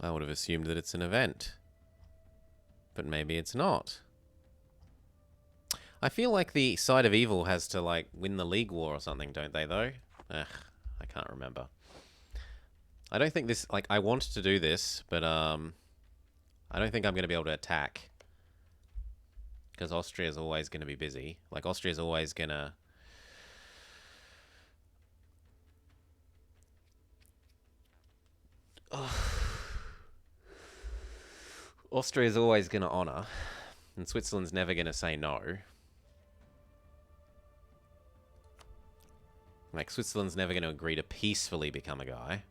I would have assumed that it's an event. But maybe it's not. I feel like the side of evil has to, like, win the League War or something, don't they, though? Ugh, I can't remember. I don't think this... Like, I want to do this, but, I don't think I'm going to be able to attack. Because Austria's always going to be busy. Like, Austria's always going to... Austria's always going to honour. And Switzerland's never going to say no. Like, Switzerland's never going to agree to peacefully become a guy.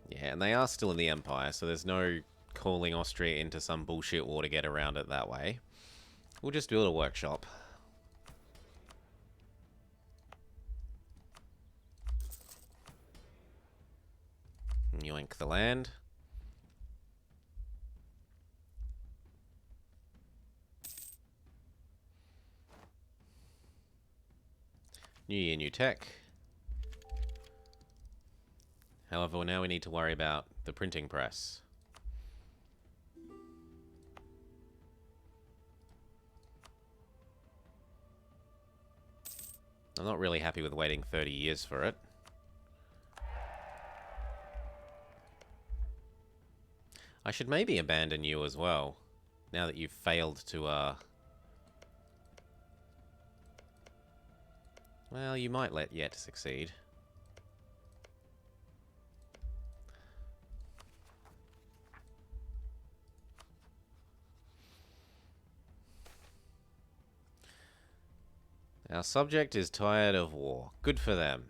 Yeah, and they are still in the Empire, so there's no calling Austria into some bullshit war to get around it that way. We'll just build a workshop. Yoink the land. New year, new tech. However, now we need to worry about the printing press. I'm not really happy with waiting 30 years for it. I should maybe abandon you as well, now that you've failed to, Well, you might let yet succeed. Our subject is tired of war. Good for them.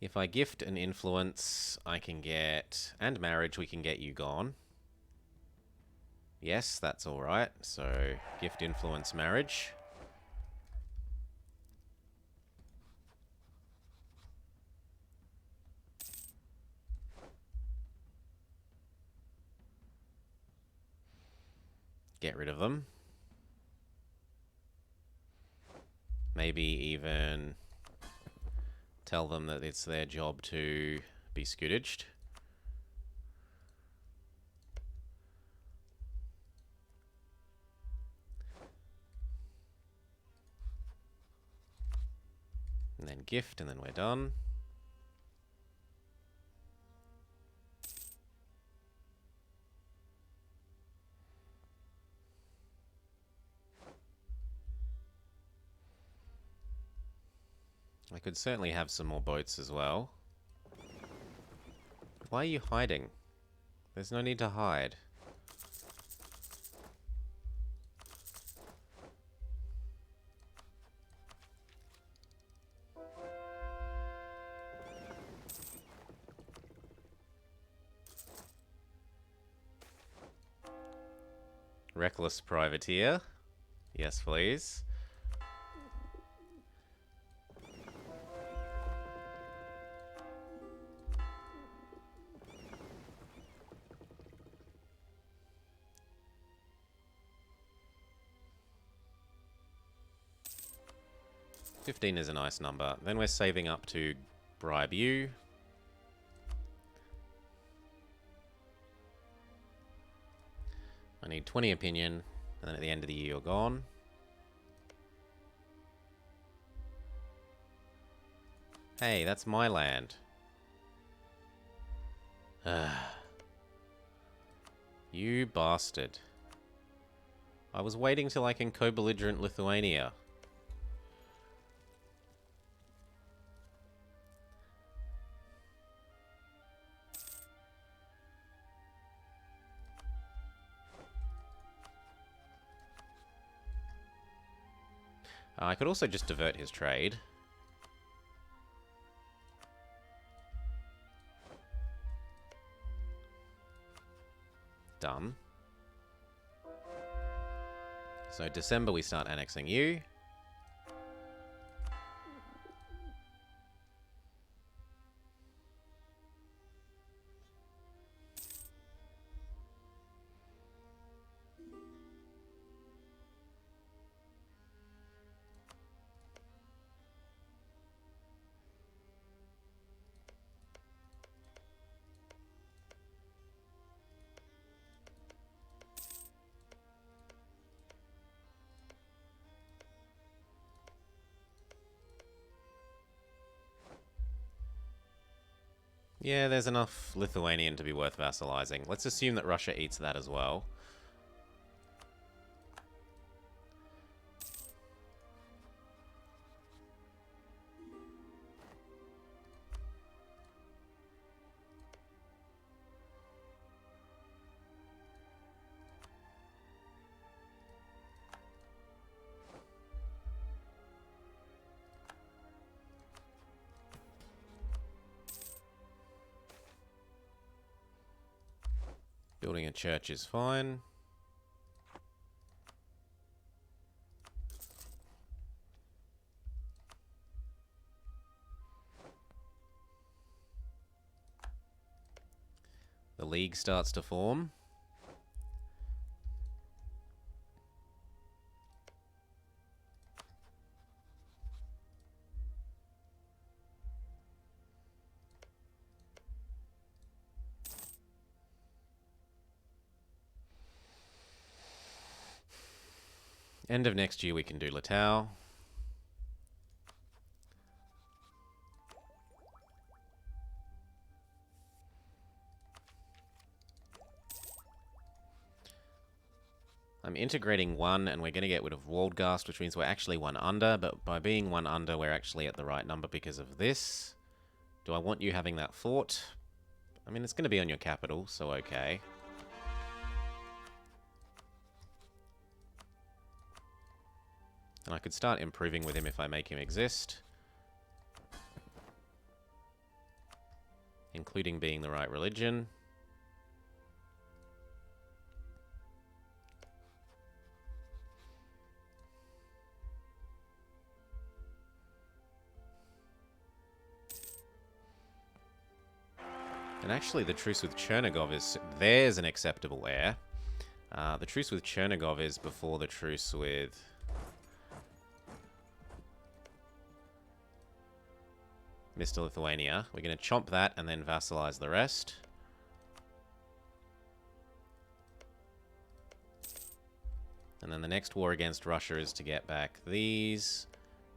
If I gift an influence, I can get... And marriage, we can get you gone. Yes, that's alright. So, gift, influence, marriage. Get rid of them. Maybe even tell them that it's their job to be scootaged. And then gift, and then we're done. I could certainly have some more boats as well. Why are you hiding? There's no need to hide. Reckless privateer. Yes, please. $15 is a nice number. Then we're saving up to bribe you. I need 20 opinion, and then at the end of the year you're gone. Hey, that's my land. You bastard. I was waiting till I can co-belligerent Lithuania. I could also just divert his trade. Done. So December we start annexing you. Yeah, there's enough Lithuanian to be worth vassalizing. Let's assume that Russia eats that as well. Building a church is fine. The league starts to form. End of next year we can do Litau. I'm integrating one, and we're going to get rid of Waldgast, which means we're actually one under, but by being one under, we're actually at the right number because of this. Do I want you having that fort? I mean, it's going to be on your capital, so okay. And I could start improving with him if I make him exist. Including being the right religion. And actually, the truce with Chernigov is... There's an acceptable heir. The truce with Chernigov is before the truce with... Mr. Lithuania. We're going to chomp that and then vassalize the rest. And then the next war against Russia is to get back these,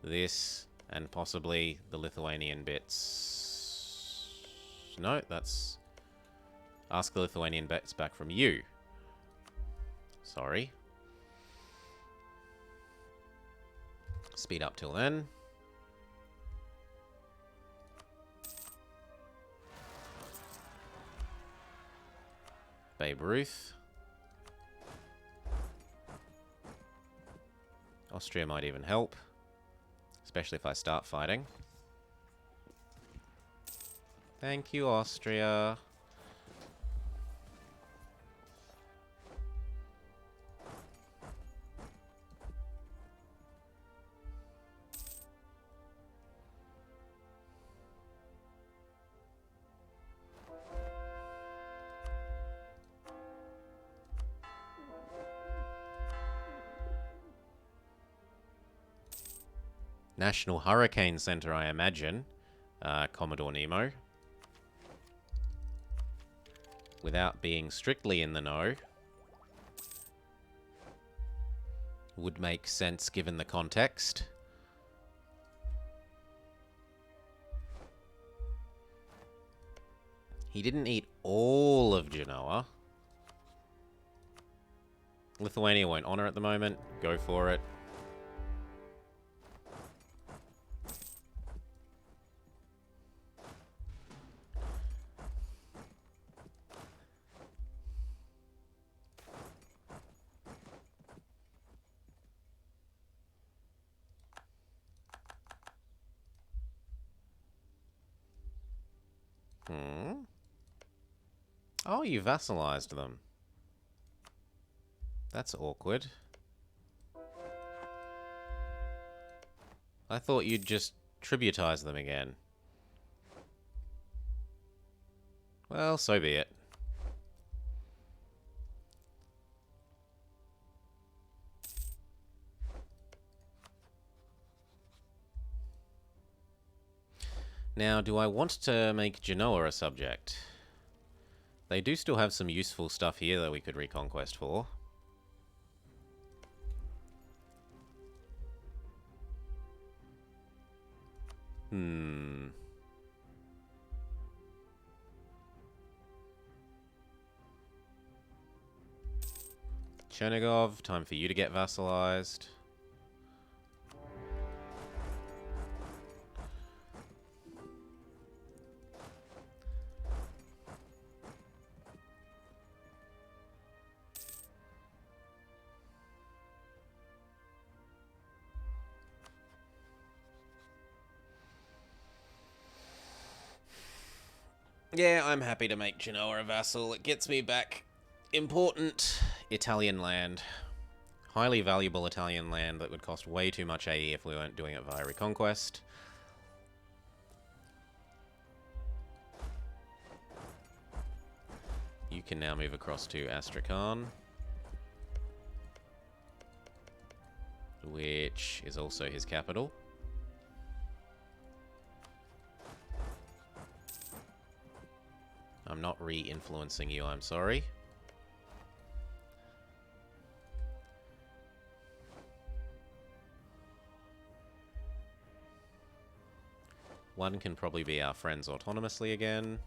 this, and possibly the Lithuanian bits. No, that's... Ask the Lithuanian bits back from you. Sorry. Speed up till then. Babe Ruth. Austria might even help. Especially if I start fighting. Thank you, Austria. National Hurricane Center, I imagine. Commodore Nemo. Without being strictly in the know. Would make sense given the context. He didn't eat all of Genoa. Lithuania won't honor at the moment. Go for it. Oh, you vassalized them. That's awkward. I thought you'd just tributize them again. Well, so be it. Now, do I want to make Genoa a subject? They do still have some useful stuff here that we could reconquest for. Chernigov, time for you to get vassalized. Yeah, I'm happy to make Genoa a vassal. It gets me back important Italian land. Highly valuable Italian land that would cost way too much AE if we weren't doing it via Reconquest. You can now move across to Astrakhan, which is also his capital. I'm not re-influencing you, I'm sorry. One can probably be our friends autonomously again.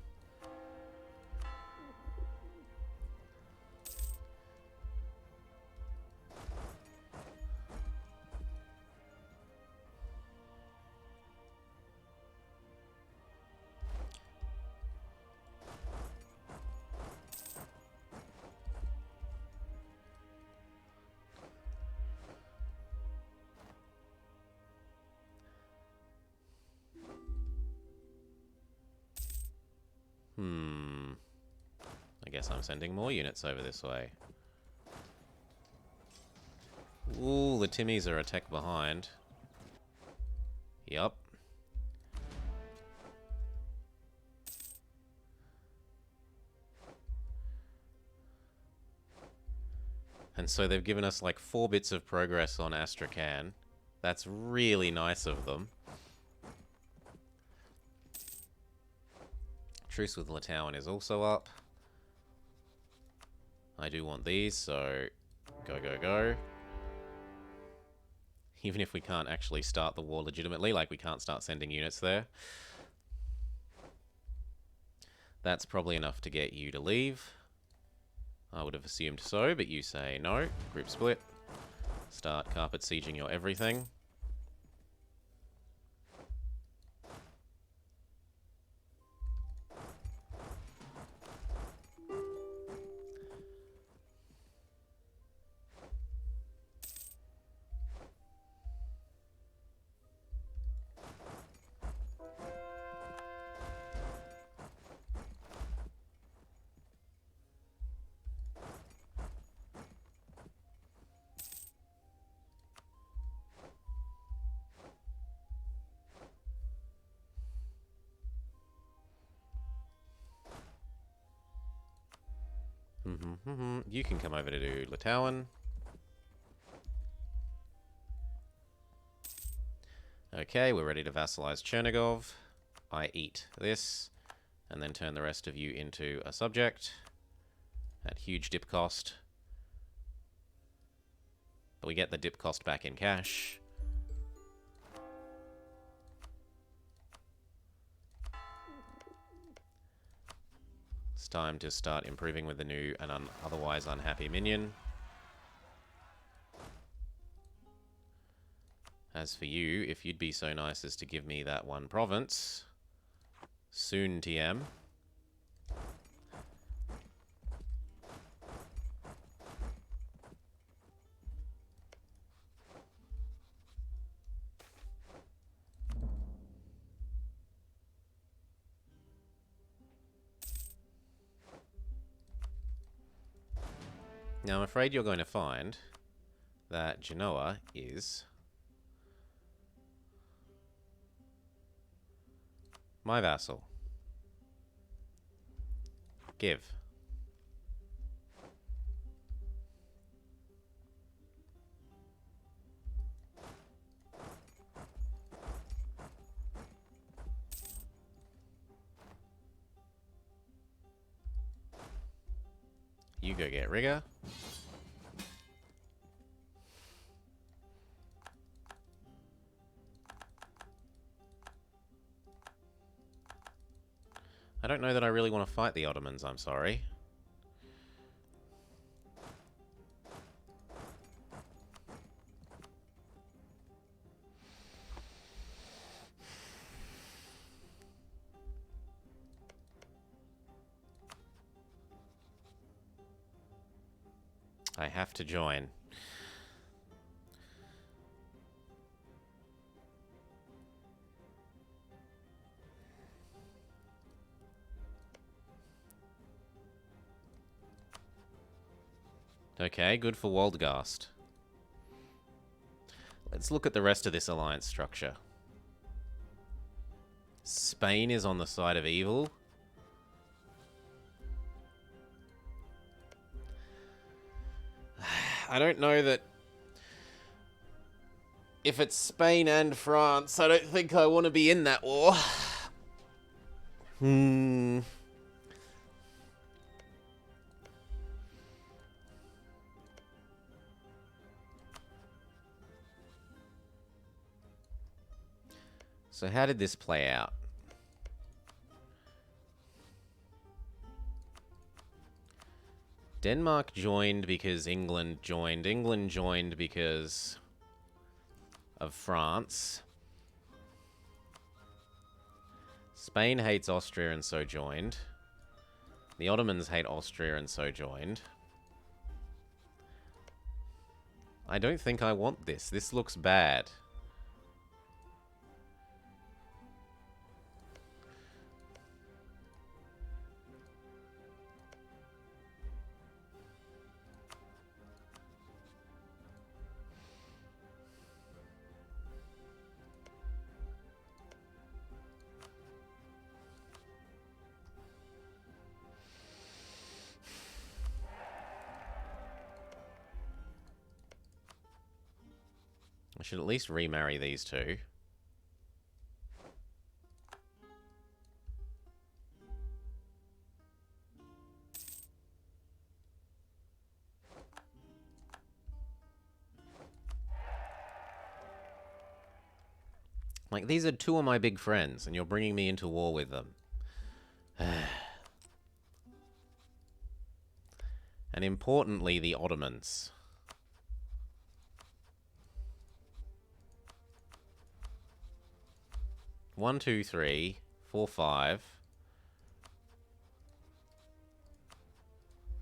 I guess I'm sending more units over this way. Ooh, the Timmies are a tech behind. Yup. And so they've given us like 4 bits of progress on Astrakhan. That's really nice of them. Truce with Litauen is also up. I do want these, so go, go, go. Even if we can't actually start the war legitimately, like we can't start sending units there. That's probably enough to get you to leave. I would have assumed so, but you say no. Group split. Start carpet sieging your everything. You can come over to do Litauen. Okay, we're ready to vassalize Chernigov. I eat this, and then turn the rest of you into a subject at huge dip cost. But we get the dip cost back in cash. It's time to start improving with the new and otherwise unhappy minion. As for you, if you'd be so nice as to give me that one province, soon TM. Now I'm afraid you're going to find that Genoa is my vassal. Give. You go get Rigger. I don't know that I really want to fight the Ottomans, I'm sorry. I have to join. Okay, good for Waldgast. Let's look at the rest of this alliance structure. Spain is on the side of evil. I don't know that... If it's Spain and France, I don't think I want to be in that war. So how did this play out? Denmark joined because England joined. England joined because of France. Spain hates Austria and so joined. The Ottomans hate Austria and so joined. I don't think I want this. This looks bad. I should at least remarry these two. Like, these are two of my big friends, and you're bringing me into war with them. And importantly, the Ottomans. One, two, three, 4, 5.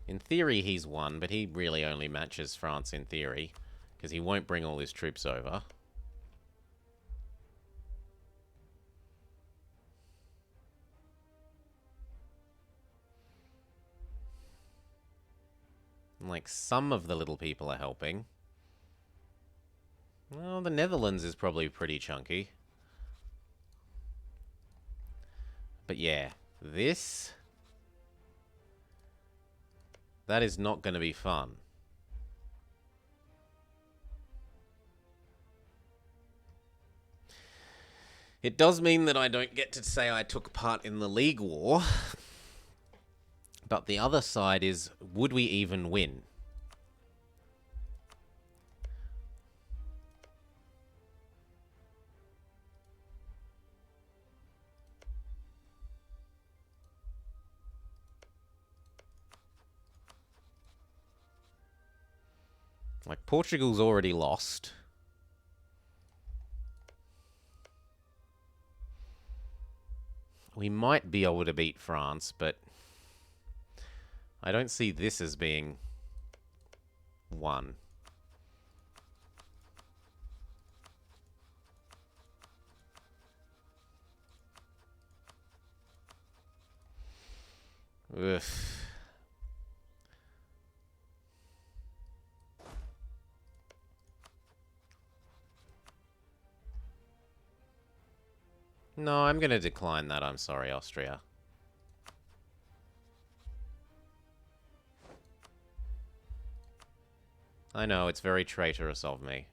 In theory, he's 1, but he really only matches France in theory, because he won't bring all his troops over. Like, some of the little people are helping. Well, the Netherlands is probably pretty chunky. But yeah, this... that is not going to be fun. It does mean that I don't get to say I took part in the League War. But the other side is, would we even win? Like, Portugal's already lost. We might be able to beat France, but I don't see this as being won. Ugh. No, I'm going to decline that. I'm sorry, Austria. I know, it's very traitorous of me.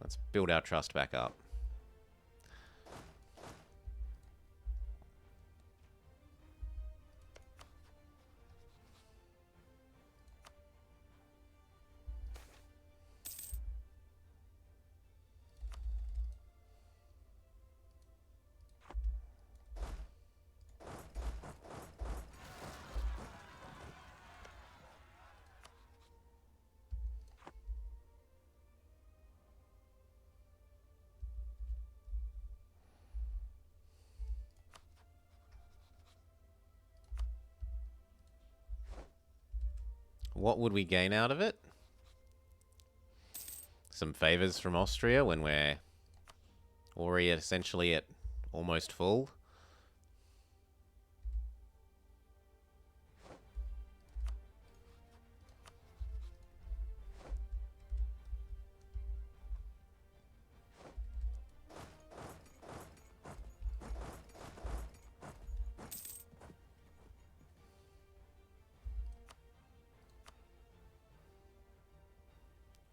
Let's build our trust back up. What would we gain out of it? some favors from Austria when we're already essentially at almost full.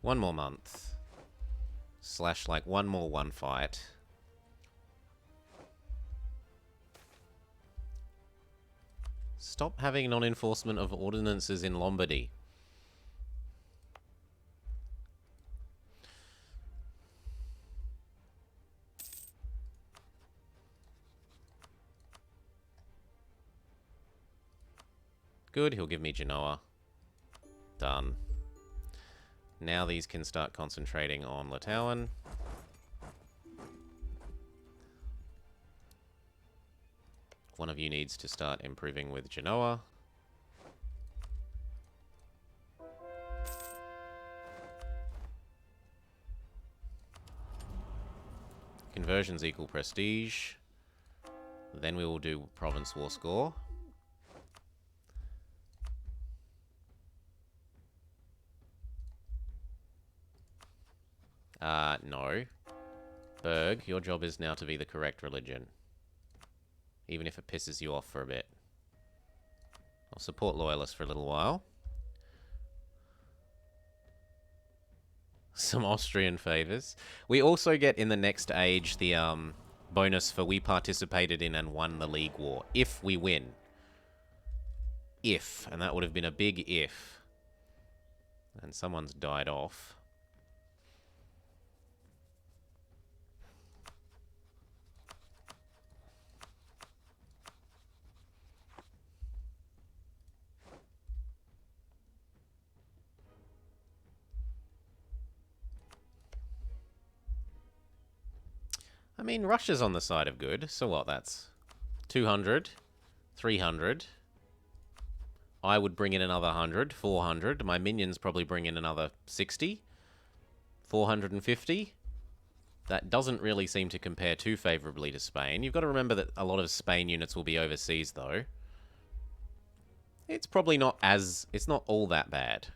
One more month. Slash, like, one more one fight. Stop having non-enforcement of ordinances in Lombardy. Good, he'll give me Genoa. Done. Now these can start concentrating on Litauen. One of you needs to start improving with Genoa. Conversions equal prestige. Then we will do province war score. No. Berg, your job is now to be the correct religion. Even if it pisses you off for a bit. I'll support loyalists for a little while. Some Austrian favors. We also get in the next age the bonus for we participated in and won the League War. If we win. If. And that would have been a big if. And someone's died off. I mean, Russia's on the side of good, so what, that's 200, 300. I would bring in another 100, 400. My minions probably bring in another 60, 450. That doesn't really seem to compare too favourably to Spain. You've got to remember that a lot of Spain units will be overseas, though. It's probably not as... It's not all that bad.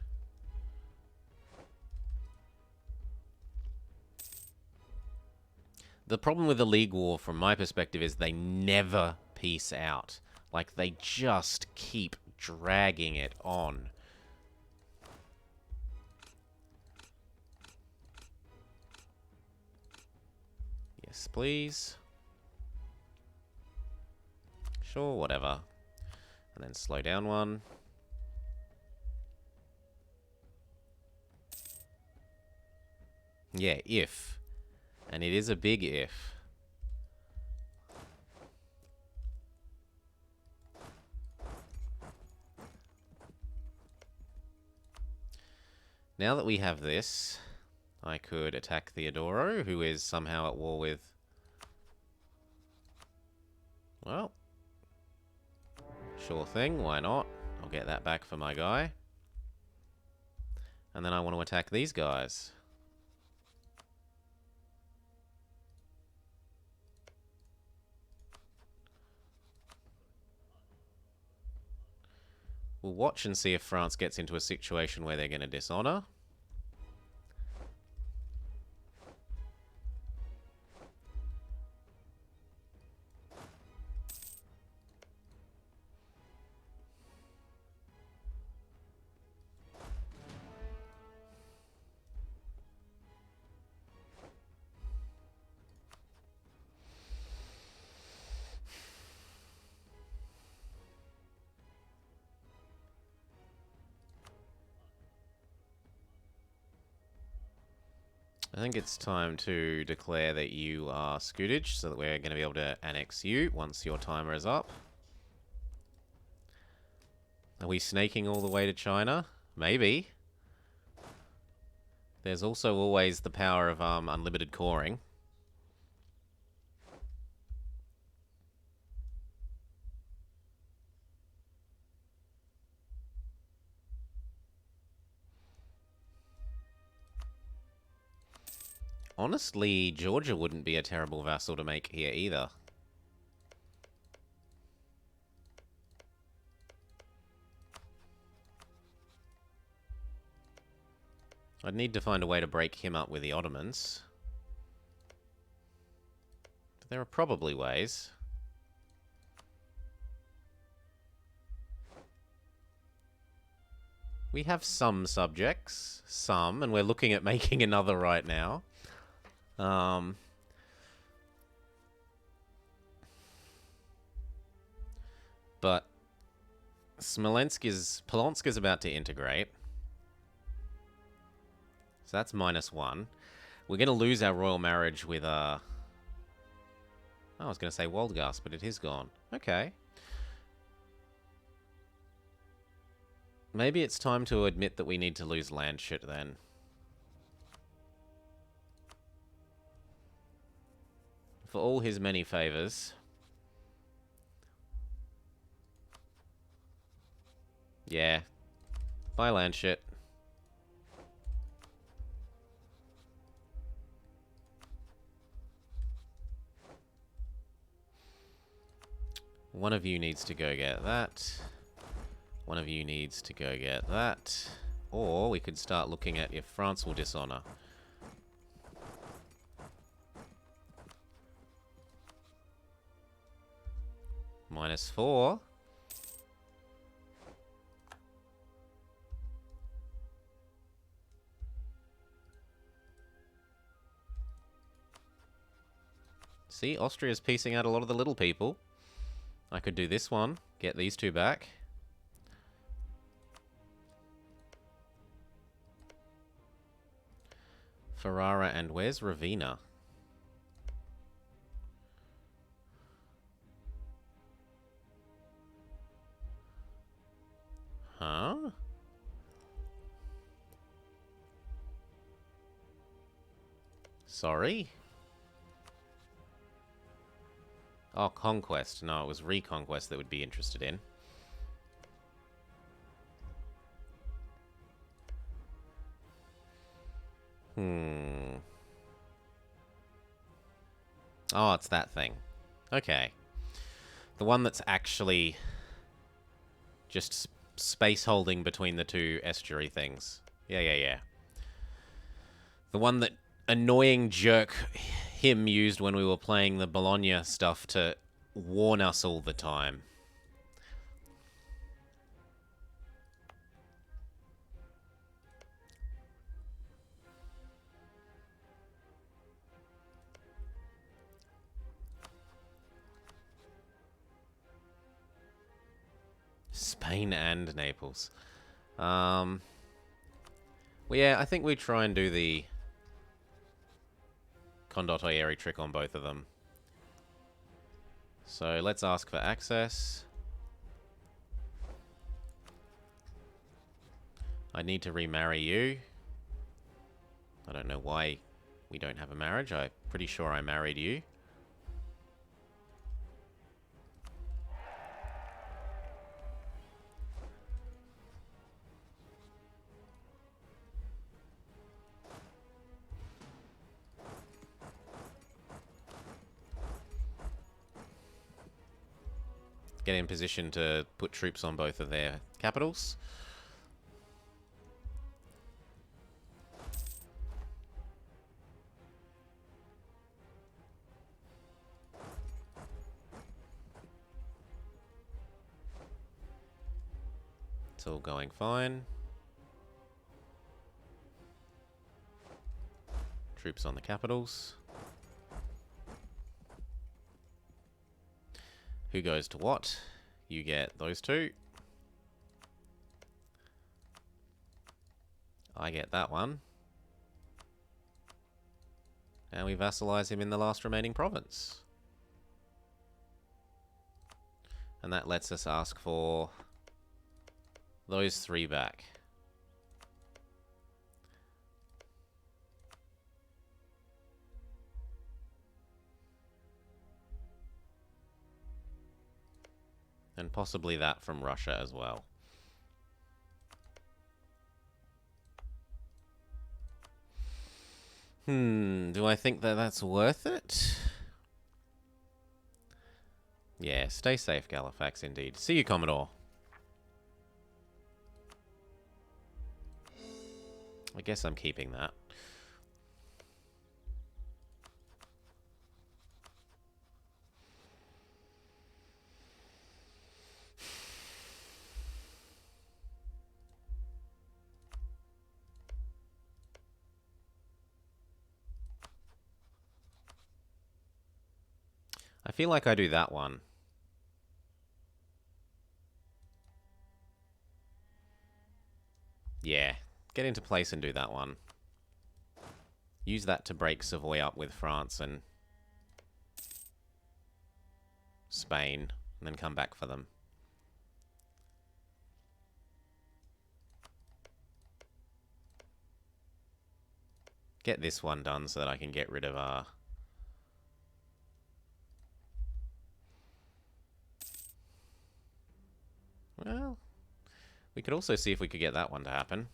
The problem with the League War, from my perspective, is they never peace out. Like, they just keep dragging it on. Yes, please. Sure, whatever. And then slow down one. Yeah, if. And it is a big if. Now that we have this, I could attack Theodoro, who is somehow at war with... Well, sure thing, why not? I'll get that back for my guy. And then I want to attack these guys. We'll watch and see if France gets into a situation where they're going to dishonor. I think it's time to declare that you are Scootage, so that we're going to be able to annex you once your timer is up. Are we snaking all the way to China? Maybe. There's also always the power of unlimited coring. honestly, Georgia wouldn't be a terrible vassal to make here either. I'd need to find a way to break him up with the Ottomans. But there are probably ways. We have some subjects. Some, and we're looking at making another right now. But Polonsk is about to integrate. So that's -1. We're going to lose our royal marriage with, I was going to say Waldgast, but it is gone. Okay. Maybe it's time to admit that we need to lose Landshut then. For all his many favors. Yeah. Bye, Landshut. One of you needs to go get that. One of you needs to go get that. Or we could start looking at if France will dishonor. -4. See, Austria's piecing out a lot of the little people. I could do this one, get these two back. Ferrara and where's Ravenna? Huh? Sorry? Oh, Conquest. No, it was Reconquest that would be interested in. Oh, it's that thing. Okay. The one that's actually just space holding between the two estuary things. Yeah. The one that annoying jerk him used when we were playing the Bologna stuff to warn us all the time. Spain and Naples. Well, yeah, I think we try and do the Condottieri trick on both of them. So let's ask for access. I need to remarry you. I don't know why we don't have a marriage. I'm pretty sure I married you. Get in position to put troops on both of their capitals. It's all going fine. Troops on the capitals. Who goes to what? You get those two. I get that one. And we vassalize him in the last remaining province. And that lets us ask for those 3 back. And possibly that from Russia as well. Do I think that that's worth it? Yeah, stay safe, Galifax, indeed. See you, Commodore. I guess I'm keeping that. I feel like I do that one. Yeah, get into place and do that one. Use that to break Savoy up with France and Spain, and then come back for them. Get this one done so that I can get rid of well, we could also see if we could get that one to happen.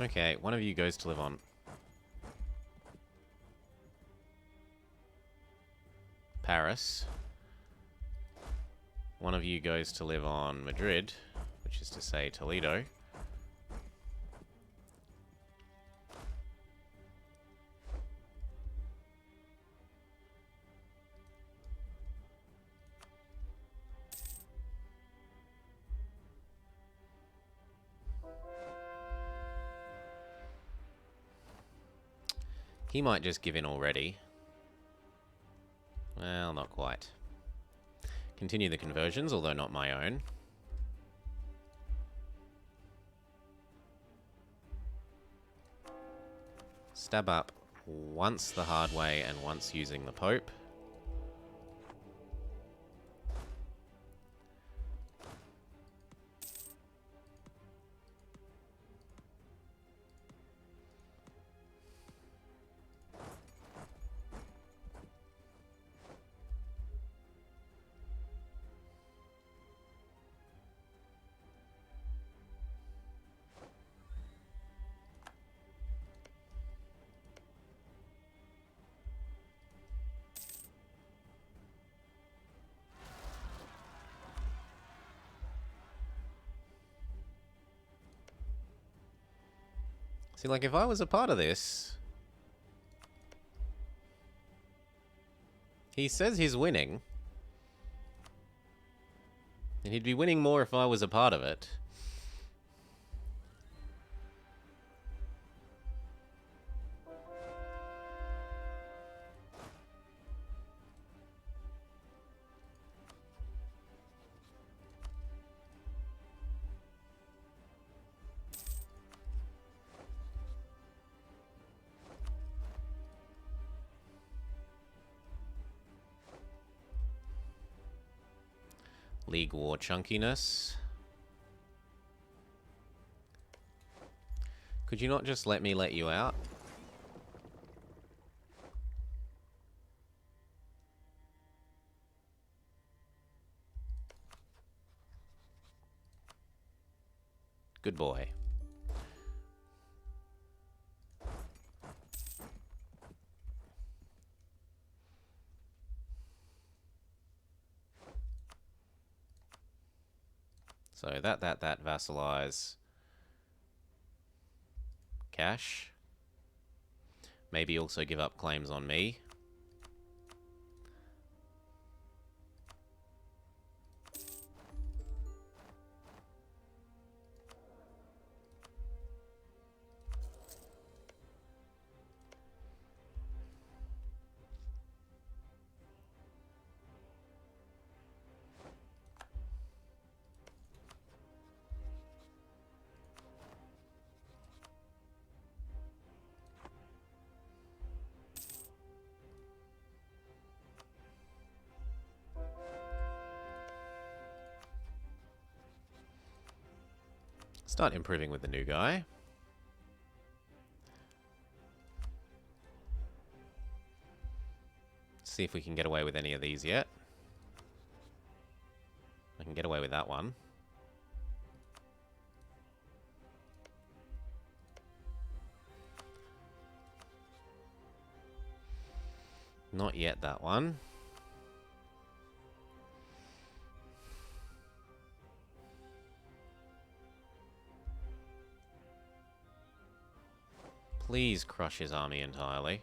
Okay, one of you goes to live on Paris. One of you goes to live on Madrid, which is to say Toledo. He might just give in already. Well, not quite. Continue the conversions, although not my own. Stab up once the hard way and once using the Pope. See, like, if I was a part of this... He says he's winning. And he'd be winning more if I was a part of it. League War chunkiness. Could you not just let me let you out? Good boy. So that vassalize. Cash. Maybe also give up claims on me. Start improving with the new guy. See if we can get away with any of these yet. I can get away with that one. Not yet, that one. Please crush his army entirely.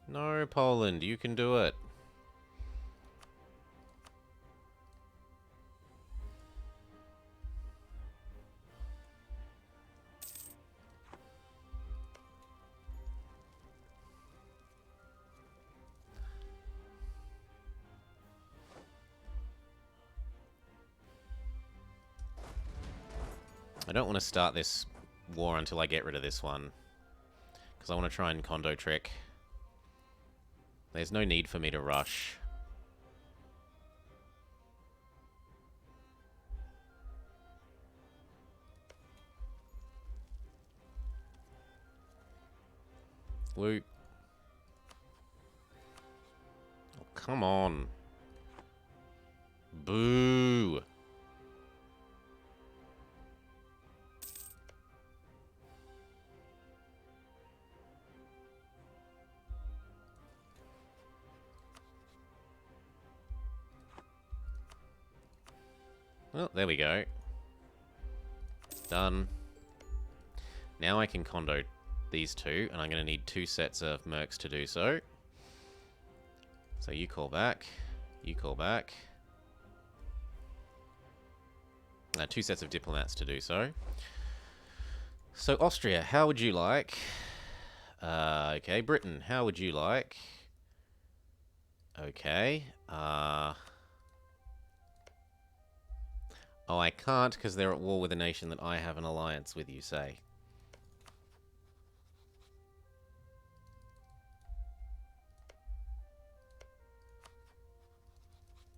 No, Poland, you can do it. I don't want to start this war until I get rid of this one, because I want to try and condo trick. There's no need for me to rush. Woo. Oh, come on. Boo. Well, there we go. Done. Now I can condo these two, and I'm going to need 2 sets of mercs to do so. So you call back. You call back. 2 sets of diplomats to do so. So Austria, how would you like? Okay, Britain, how would you like? Okay. Oh, I can't because they're at war with a nation that I have an alliance with, you say.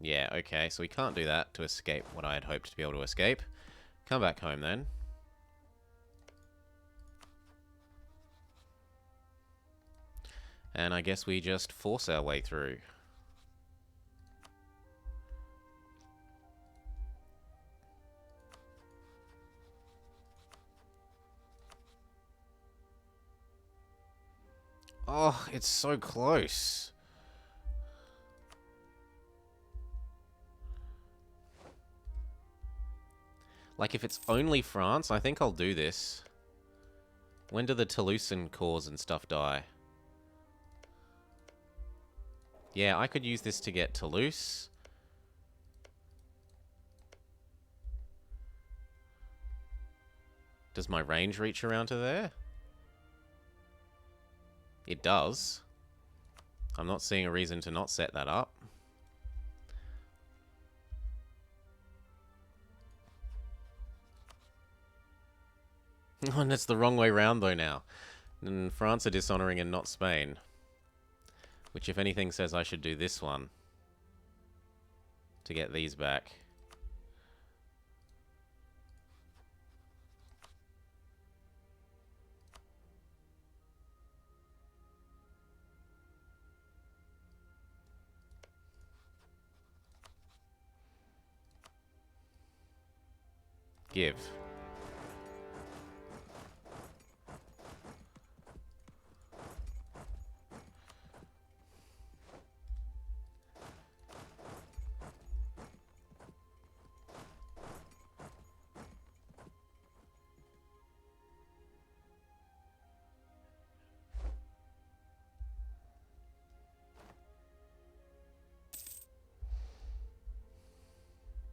Yeah, okay, so we can't do that to escape what I had hoped to be able to escape. Come back home then. And I guess we just force our way through. Oh, it's so close. Like, if it's only France, I think I'll do this. When do the Toulousan cores and stuff die? Yeah, I could use this to get Toulouse. Does my range reach around to there? It does. I'm not seeing a reason to not set that up. And it's the wrong way round though now. And France are dishonouring and not Spain. Which, if anything, says I should do this one. To get these back. Give.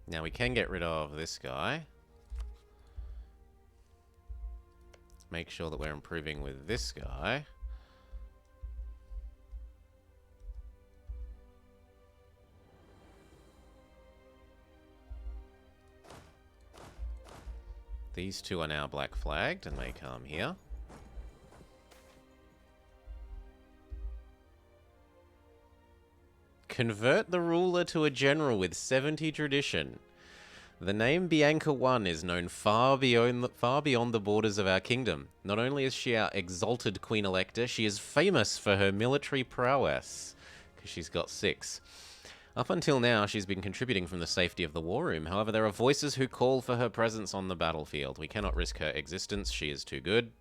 Now we can get rid of this guy. Make sure that we're improving with this guy. These two are now black flagged and they come here. Convert the ruler to a general with 70 tradition. The name Bianca I is known far beyond the borders of our kingdom. Not only is she our exalted Queen Elector, she is famous for her military prowess, because she's got 6. Up until now, she's been contributing from the safety of the war room. However, there are voices who call for her presence on the battlefield. We cannot risk her existence. She is too good.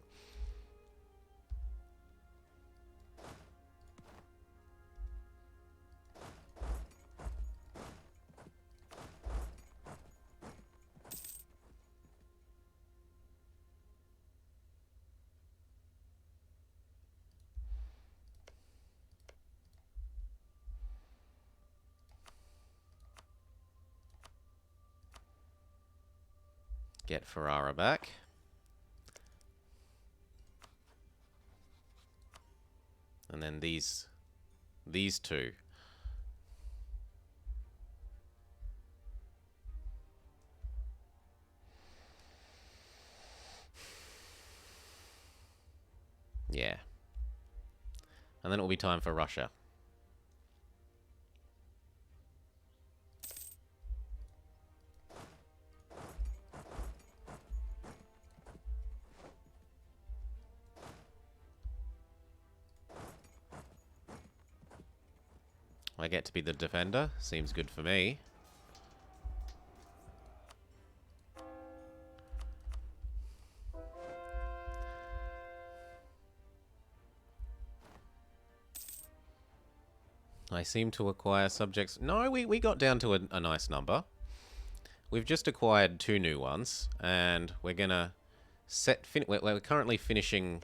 Get Ferrara back. And then these two. Yeah. And then it will be time for Russia. I get to be the defender. Seems good for me. I seem to acquire subjects. No, we got down to a nice number. We've just acquired 2 new ones, and we're gonna we're currently finishing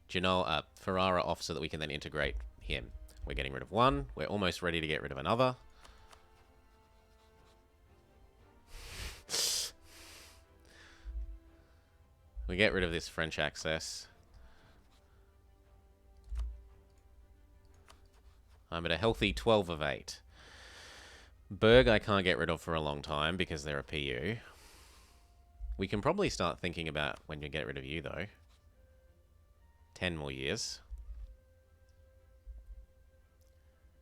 Ferrara off so that we can then integrate him. We're getting rid of 1. We're almost ready to get rid of another. We get rid of this French access. I'm at a healthy 12 of 8. Berg I can't get rid of for a long time because they're a PU. We can probably start thinking about when you get rid of you, though. 10 more years.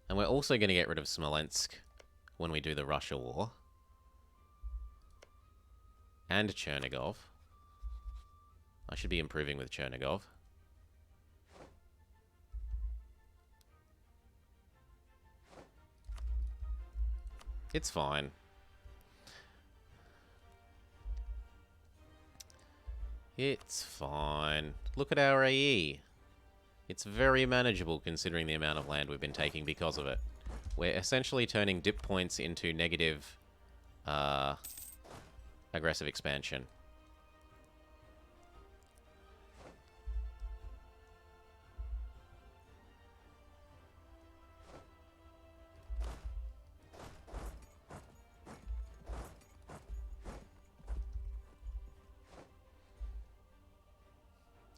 And we're also going to get rid of Smolensk when we do the Russia war. And Chernigov. I should be improving with Chernigov. It's fine. It's fine. Look at our AE. It's very manageable considering the amount of land we've been taking because of it. We're essentially turning dip points into negative aggressive expansion.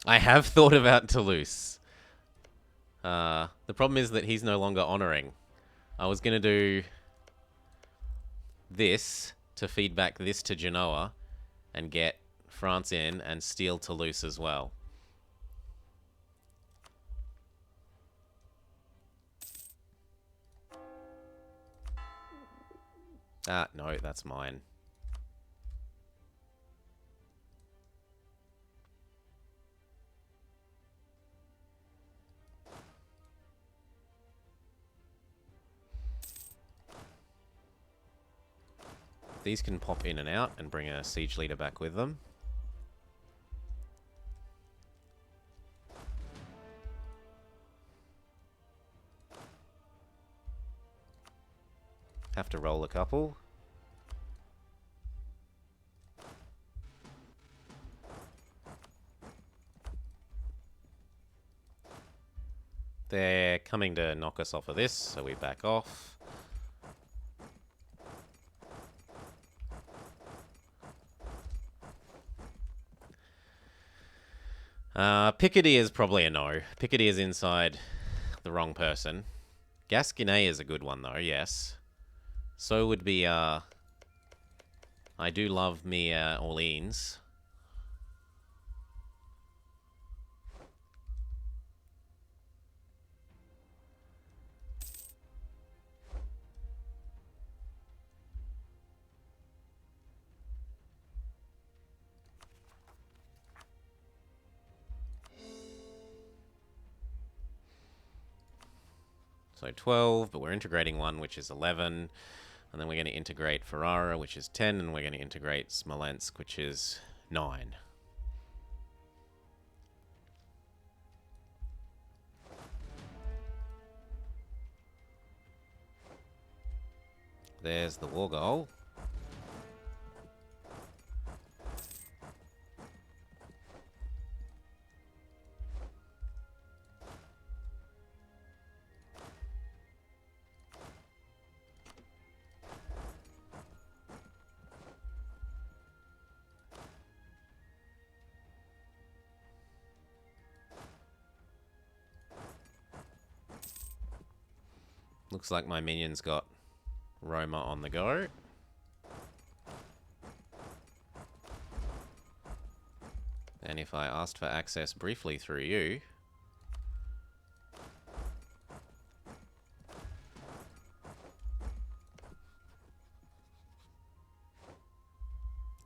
I have thought about Toulouse. The problem is that he's no longer honoring. I was going to do this to feed back this to Genoa and get France in and steal Toulouse as well. No, that's mine. These can pop in and out and bring a siege leader back with them. Have to roll a couple. They're coming to knock us off of this, so we back off. Picardy is probably a no. Picardy is inside the wrong person. Gasconade is a good one, though, yes. So would be, I do love me Orleans. So 12, but we're integrating one, which is 11. And then we're going to integrate Ferrara, which is 10, and we're going to integrate Smolensk, which is 9. There's the war goal. Looks like my minions got Roma on the go. And if I asked for access briefly through you...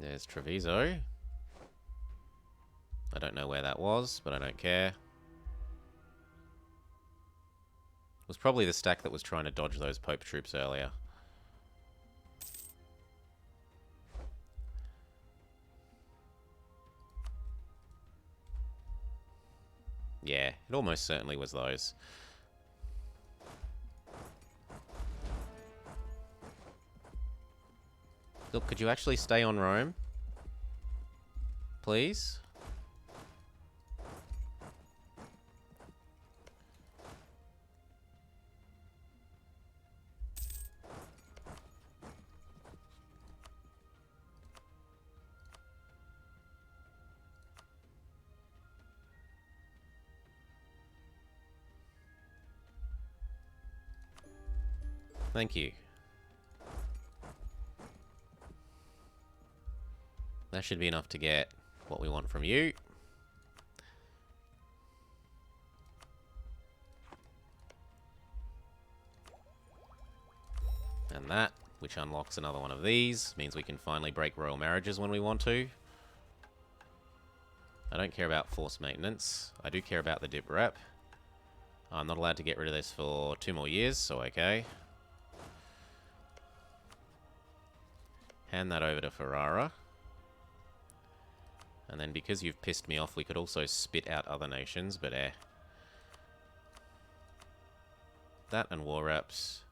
There's Treviso. I don't know where that was, but I don't care. It was probably the stack that was trying to dodge those Pope troops earlier. Yeah, it almost certainly was those. Look, could you actually stay on Rome? Please? Thank you. That should be enough to get what we want from you. And that, which unlocks another one of these, means we can finally break royal marriages when we want to. I don't care about force maintenance. I do care about the dip rep. I'm not allowed to get rid of this for 2 more years, so okay. Hand that over to Ferrara. And then because you've pissed me off, we could also spit out other nations, but That and war reps.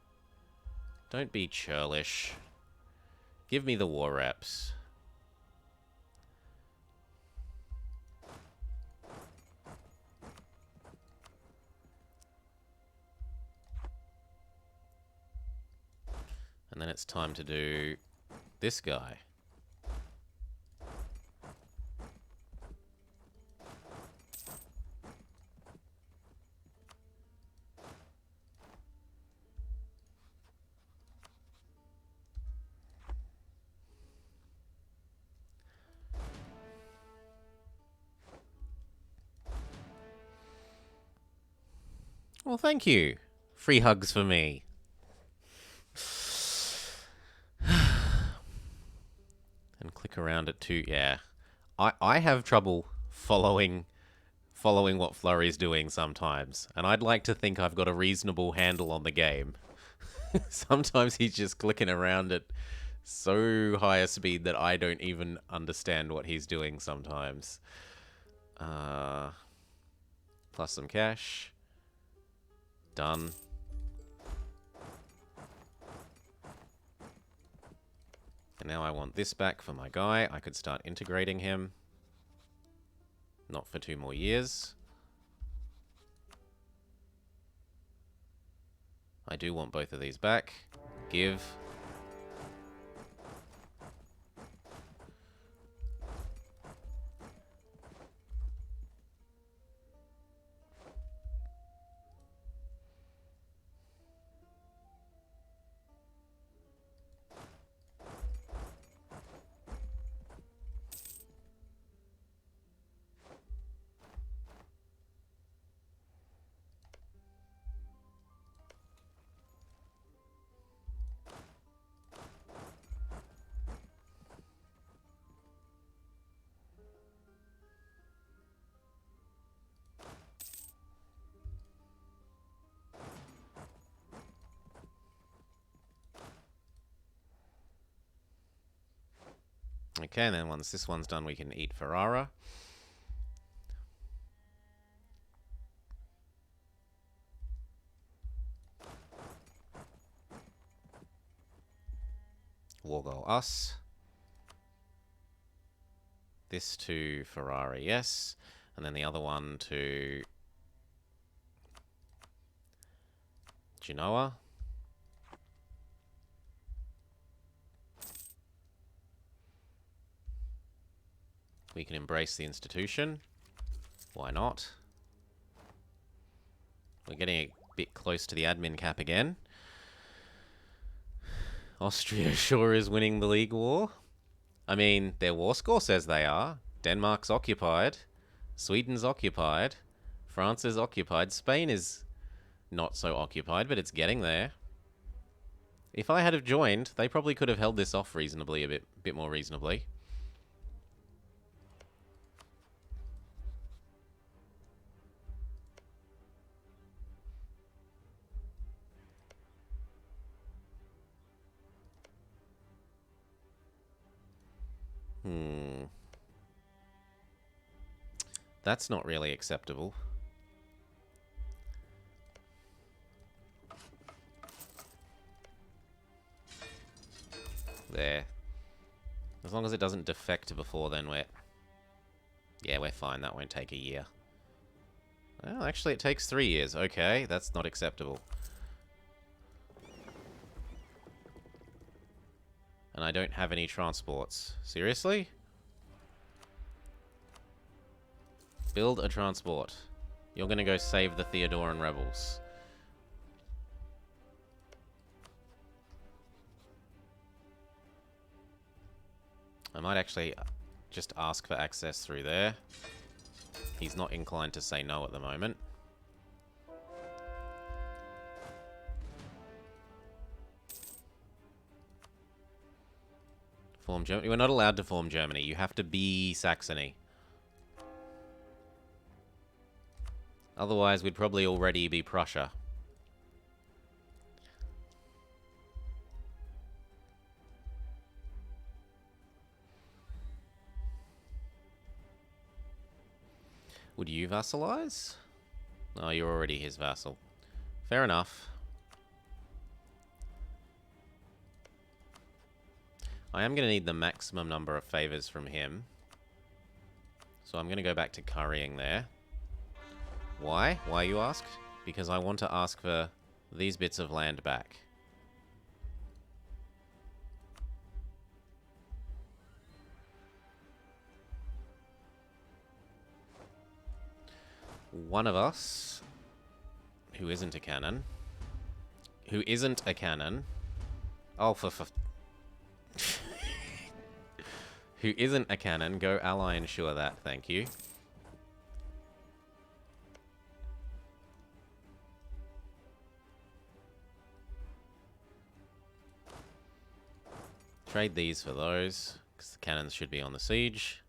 Don't be churlish. Give me the war reps. And then it's time to do this guy. Well, thank you. Free hugs for me. And click around it too. Yeah. I have trouble following what Flurry's doing sometimes. And I'd like to think I've got a reasonable handle on the game. Sometimes he's just clicking around at so high a speed that I don't even understand what he's doing sometimes. Plus some cash. Done. And now I want this back for my guy. I could start integrating him. Not for 2 more years. I do want both of these back. Give. Okay, and then once this one's done, we can eat Ferrara. War goal us. This to Ferrari, yes. And then the other one to Genoa. We can embrace the institution. Why not? We're getting a bit close to the admin cap again. Austria sure is winning the League War. I mean, their war score says they are. Denmark's occupied. Sweden's occupied. France is occupied. Spain is not so occupied, but it's getting there. If I had have joined, they probably could have held this off reasonably, a bit more reasonably. That's not really acceptable. There. As long as it doesn't defect before then, we're fine. That won't take a year. Well, actually, it takes 3 years. Okay, that's not acceptable. And I don't have any transports. Seriously? Build a transport. You're gonna go save the Theodoran rebels. I might actually just ask for access through there. He's not inclined to say no at the moment. Form Germany. We're not allowed to form Germany. You have to be Saxony. Otherwise, we'd probably already be Prussia. Would you vassalize? Oh, you're already his vassal. Fair enough. I am going to need the maximum number of favors from him. So I'm going to go back to currying there. Why? Why, you ask? Because I want to ask for these bits of land back. One of us, who isn't a cannon, who isn't a cannon, go ally ensure that, thank you. Trade these for those, because the cannons should be on the siege.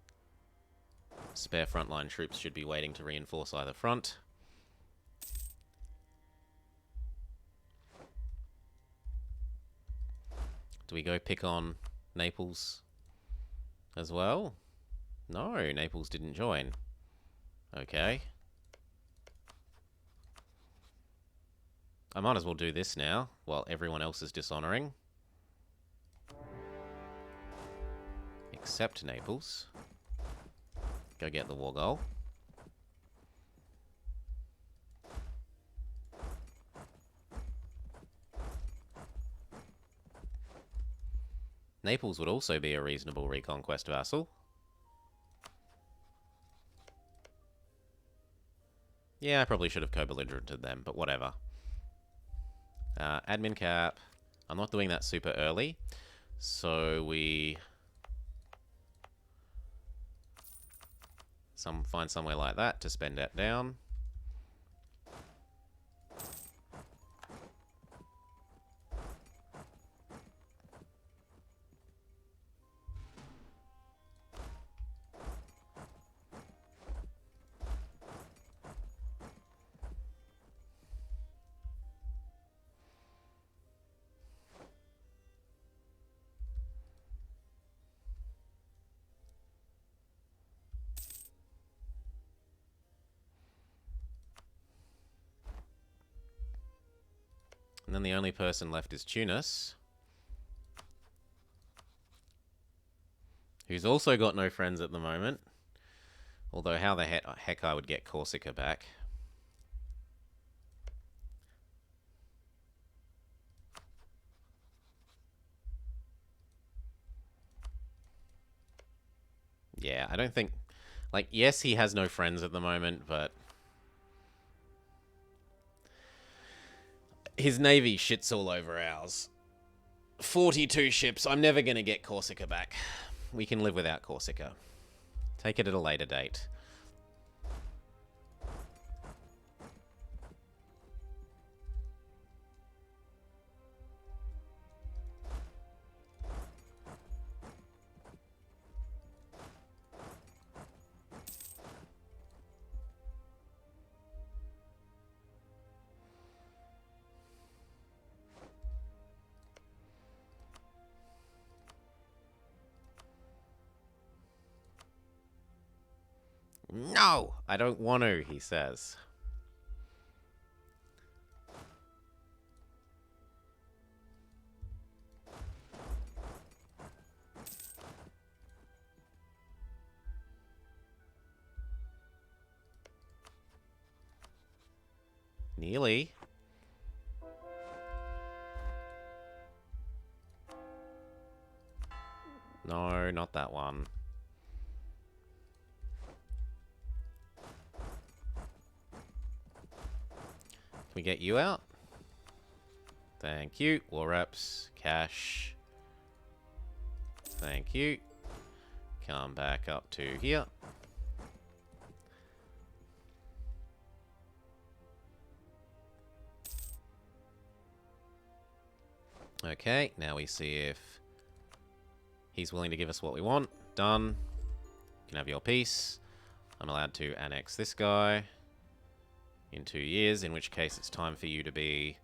Spare frontline troops should be waiting to reinforce either front. Do we go pick on Naples as well? No, Naples didn't join. Okay. I might as well do this now, while everyone else is dishonoring. Except Naples. Go get the war goal. Naples would also be a reasonable reconquest vassal. Yeah, I probably should have co-belligerented them, but whatever. Admin cap. I'm not doing that super early, so we find somewhere like that to spend that down. And then the only person left is Tunis, who's also got no friends at the moment. Although how the heck I would get Corsica back. Yeah, I don't think... Like, yes, he has no friends at the moment, but... his navy shits all over ours. 42 ships. I'm never going to get Corsica back. We can live without Corsica. Take it at a later date. No, I don't want to, he says. Nearly. No, not that one. Can we get you out? Thank you. War reps. Cash. Thank you. Come back up to here. Okay, now we see if he's willing to give us what we want. Done. You can have your piece. I'm allowed to annex this guy in 2 years, in which case it's time for you to be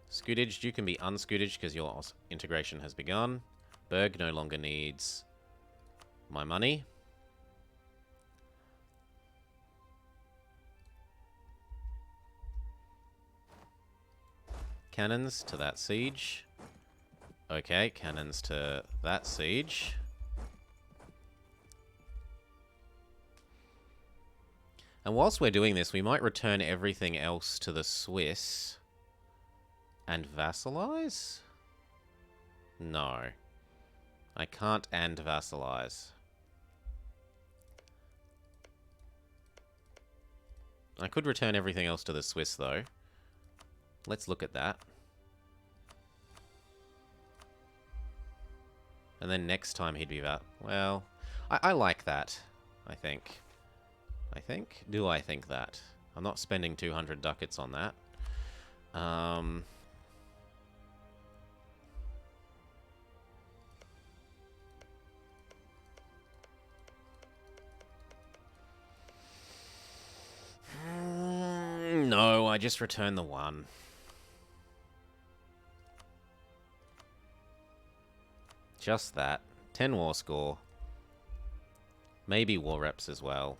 scootaged. You can be unscootaged because your integration has begun. Berg no longer needs my money. Cannons to that siege. Okay, cannons to that siege. And whilst we're doing this, we might return everything else to the Swiss and vassalize? No. I can't and vassalize. I could return everything else to the Swiss, though. Let's look at that. And then next time he'd be about... Well, I like that, I think. Do I think that? I'm not spending 200 ducats on that. No, I just returned the one. Just that. 10 war score. Maybe war reps as well.